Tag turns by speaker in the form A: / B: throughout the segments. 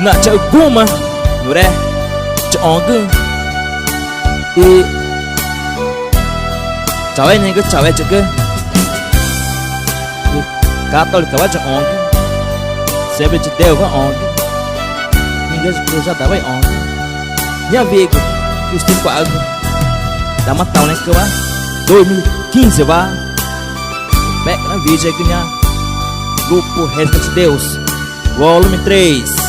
A: Nak cak guma Nure Cak ongge Cawe ni ke cawe cak ke Katol kawa cak ongge Sebe cak deo ka ongge Hingga sepuluh tawai ongge Nya vego Kristin kwa algo Damat tau ni ke ba 2015 ba Back na VJ que nha Grupo Reino de Deus Volume 3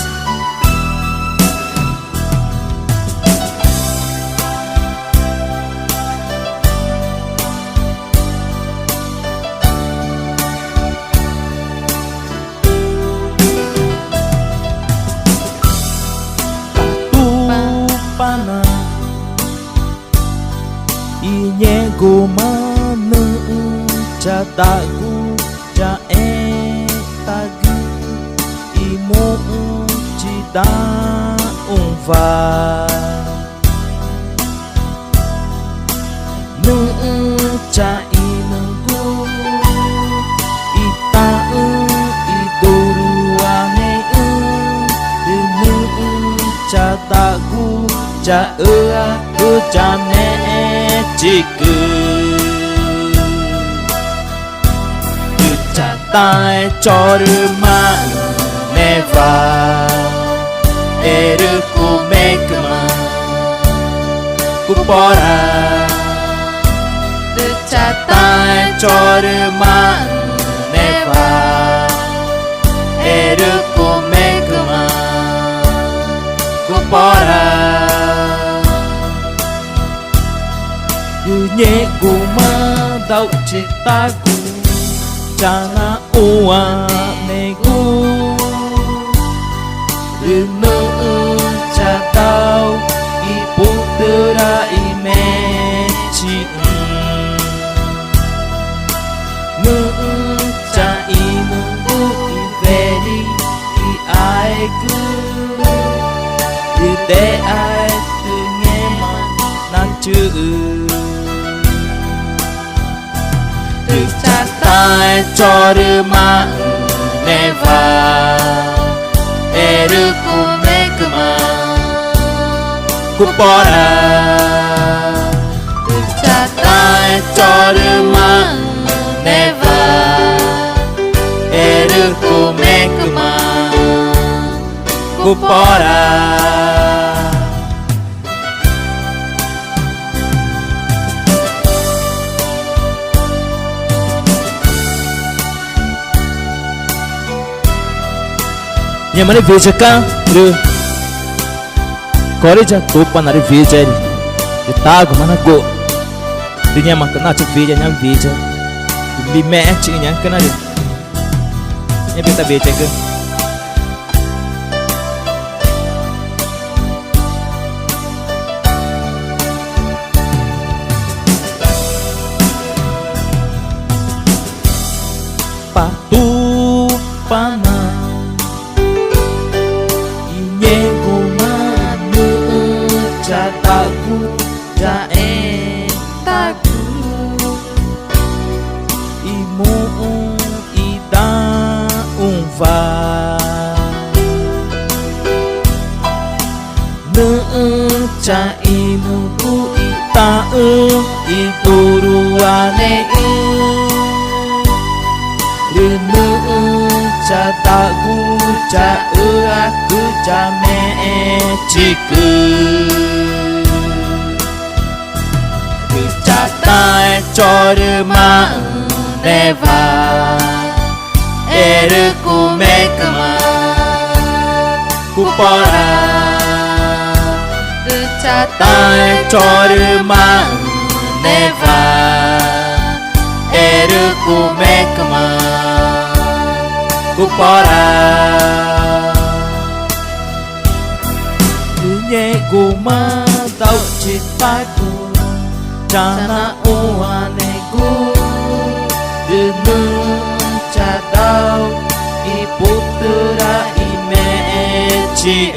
A: Pana Inye gumane Cataku Jae Tagu Imo Cida Umva Ne Cai Nengku Ita Idoruane Ne Cataku Jae Jane Ciku Tai cho rima neva Eru ku mekma Kupora Tai cho rima neva Eru ku mekma Kupora Nye guma dau citaku Jana ua negu Rene cadau Ibu tera imeci Ne cai mungu iveri I aiku Ide ai tengema nancu Tai cho rima neva Eru ku mekma Kupora Tai cho rima neva Eru ku mekma Kupora Nya mane veja ka re Kore ja topa na re veja re De tago mana go De nya makana cha veja nya veja Bi match nya kana re Nya beta veja ka Patu pana Cataku jae taku Imu ida umva Ne cai muku ita Ituruane Rene cataku jae aku jame ciku Tai cho rima neva Eru ku mekma Kupora Tai cho rima neva Eru ku mekma Kupora Nye guma tau citaku Jana ua negu Dene cadau Ibu tera imeci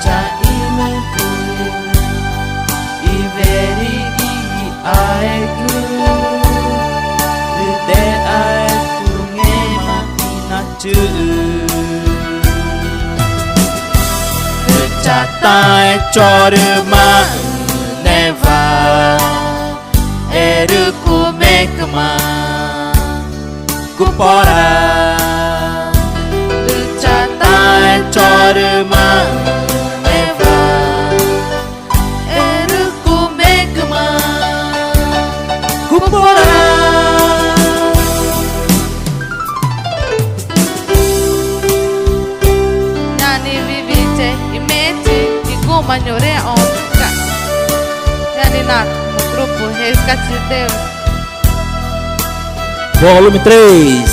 A: Cai menku Iveri I aiku De aiku ngema ina tai chorma neva eru kumekma kupora lucha tai chorma neva eru kumekma kupora.
B: Magnore onca Yani nato no grupo Resgate de Deus
A: Volume 3